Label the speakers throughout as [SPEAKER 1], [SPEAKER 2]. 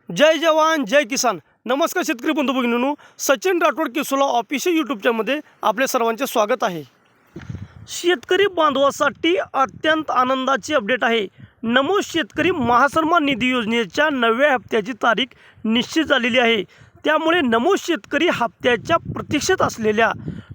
[SPEAKER 1] जय जवान जय किसान। नमस्कार शेतकरी बंधू भगिनींनो, सचिन राठोड केसोला ऑफिशियल यूट्यूब चॅनलमध्ये आपले सर्वांचे स्वागत आहे। शेतकरी बांधवासाठी अत्यंत आनंदाची अपडेट आहे। नमो शेतकरी महासन्मान निधी योजनेच्या 9व्या हप्त्याची तारीख निश्चित झालेली आहे। त्यामुळे नमो शेतकरी हप्त्याच्या प्रतीक्षेत असलेल्या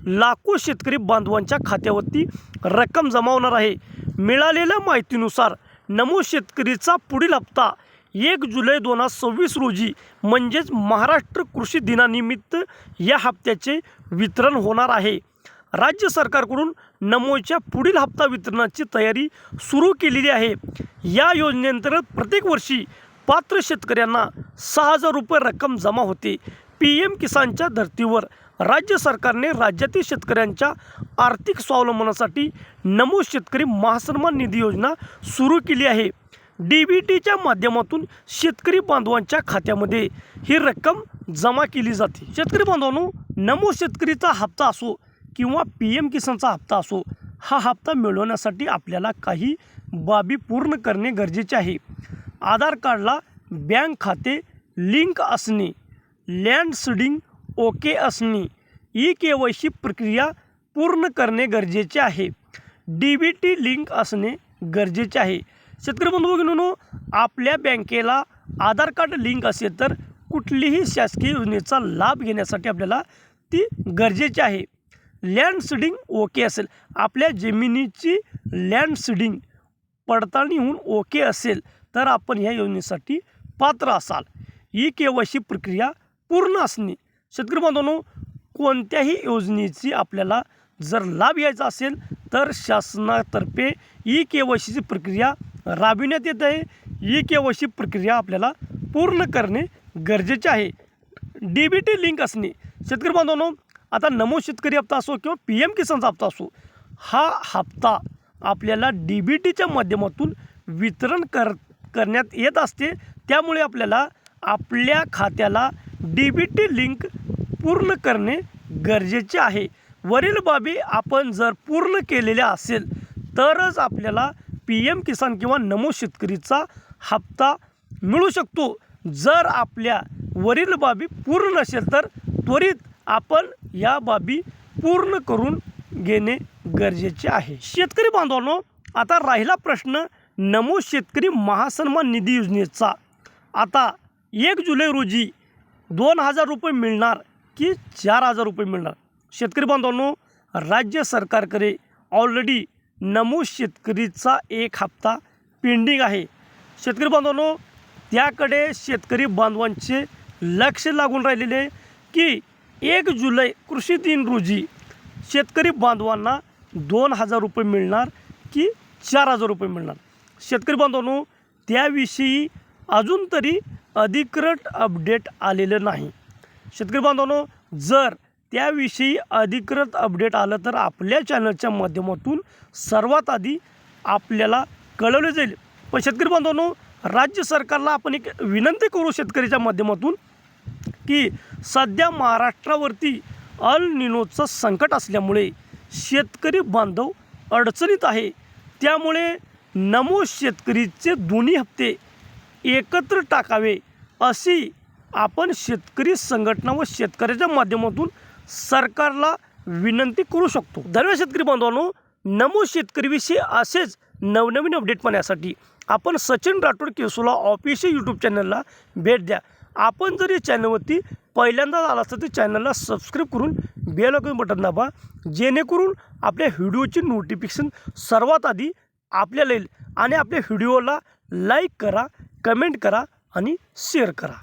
[SPEAKER 1] लाखो शेतकरी बांधवांच्या खात्यावरती रक्कम जमा होणार आहे। मिळालेल्या माहितीनुसार नमो शेतकरीचा पुढील हप्ता 1 जुलै 2026 रोजी म्हणजेच महाराष्ट्र कृषी दिनानिमित्त या हप्त्याचे वितरण होणार आहे। राज्य सरकारकडून नमोच्या पुढील हप्ता वितरणाची तयारी सुरू केलेली आहे। या योजनेअंतर्गत प्रत्येक वर्षी पात्र शेतकऱ्यांना 6,000 रुपये रक्कम जमा होते। PM किसानच्या धर्तीवर राज्य सरकारने राज्यातील शेतकऱ्यांच्या आर्थिक स्वावलंबनासाठी नमो शेतकरी महासन्मान निधी योजना सुरू केली आहे। DBTच्या माध्यमातून शेतकरी बांधवांच्या खात्यामध्ये ही रक्कम जमा केली जाते। शेतकरी बांधवांनो, नमो शेतकरीचा हप्ता असो किंवा PM किसानचा हप्ता असो, हा हप्ता मिळवण्यासाठी आपल्याला काही बाबी पूर्ण करणे गरजेचे आहे। आधार कार्डला बँक खाते लिंक असणे, लँड सीडिंग ओके असणे, KYC प्रक्रिया पूर्ण करणे गरजेचे आहे। DBT लिंक असणे गरजेचे आहे। शेतकरी बंधू भगिनींनो, आपल्या बँकेला आधार कार्ड लिंक असेल तर कुठलीही शासकीय योजनेचा लाभ घेण्यासाठी आपल्याला ती गरजेची आहे। लँड सीडिंग ओके असेल, आपल्या जमिनीची लँड सीडिंग पडताळणी होऊन ओके असेल तर आपण ह्या योजनेसाठी पात्र असाल। KYC प्रक्रिया पूर्ण असणे। शेतकरी बांधवांनो, कोणत्याही योजनेची आपल्याला जर लाभ घ्यायचा असेल तर शासनातर्फे KYCची प्रक्रिया राबविण्यात येत आहे। KYC प्रक्रिया आपल्याला पूर्ण करणे गरजेचे आहे। DBT लिंक असणे। शेतकरी बांधवांनो, आता नमो शेतकरी हप्ता असो किंवा PM किसानचा हप्ता असो, हा हप्ता आपल्याला DBTच्या माध्यमातून वितरण करण्यात येत असते। त्यामुळे आपल्याला आपल्या खात्याला DBT लिंक पूर्ण करणे गरजेचे आहे। वरील बाबी आपण जर पूर्ण केलेल्या असेल तरच आपल्याला PM किसान किंवा नमो शेतकरीचा हप्ता मिळू शकतो। जर आपल्या वरील बाबी पूर्ण नसेल तर त्वरित आपण या बाबी पूर्ण करून घेणे गरजेचे आहे। शेतकरी बांधवांनो, आता राहिला प्रश्न नमो शेतकरी महासन्मान निधी योजनेचा। आता 1 जुलै रोजी 2,000 रुपये मिळणार की 4,000 रुपये मिळणार? शेतकरी बांधवांनो, राज्य सरकारकडे ऑलरेडी नमो शेतकरीचा एक हप्ता पेंडिंग आहे। शेतकरी बांधवांनो, त्याकडे शेतकरी बांधवांचे लक्ष लागून राहिलेले की 1 जुलै कृषी दिन रोजी शेतकरी बांधवांना 2,000 रुपये मिळणार की 4,000 रुपये मिळणार? शेतकरी बांधवांनो, त्याविषयी अजून तरी अधिकृत अपडेट आलेलं नाही। शेतकरी बांधवांनो, जर त्याविषयी अधिकृत अपडेट आलं तर आपल्या चॅनलच्या माध्यमातून सर्वात आधी आपल्याला कळवले जाईल। पण शेतकरी बांधवांनो, राज्य सरकारला आपण एक विनंती करू शेतकरीच्या माध्यमातून की सध्या महाराष्ट्रावरती अल निनोचं संकट असल्यामुळे शेतकरी बांधव अडचणीत आहे। त्यामुळे नमो शेतकरीचे दोन्ही हप्ते एकत्र टाकावे अशी आपण शेतकरी संघटना व शेतकऱ्याच्या माध्यमातून सरकारला विनंती करू शकतो। धन्यवाद शेतकरी बांधवांनो, नमो शेतकरीविषयी असेच नवनवीन अपडेट पाहण्यासाठी आपण सचिन राठोड केसोला ऑफिशियल यूट्यूब चॅनलला भेट द्या। आपण जर या चॅनलवरती पहिल्यांदा आला असेल तर चॅनलला सबस्क्राईब करून बेल आयकॉन बटन दाबा, जेणेकरून आपल्या व्हिडिओची नोटिफिकेशन सर्वात आधी आपल्याला येईल। आणि आपल्या व्हिडिओला लाईक करा, कमेंट करा आणि शेअर करा।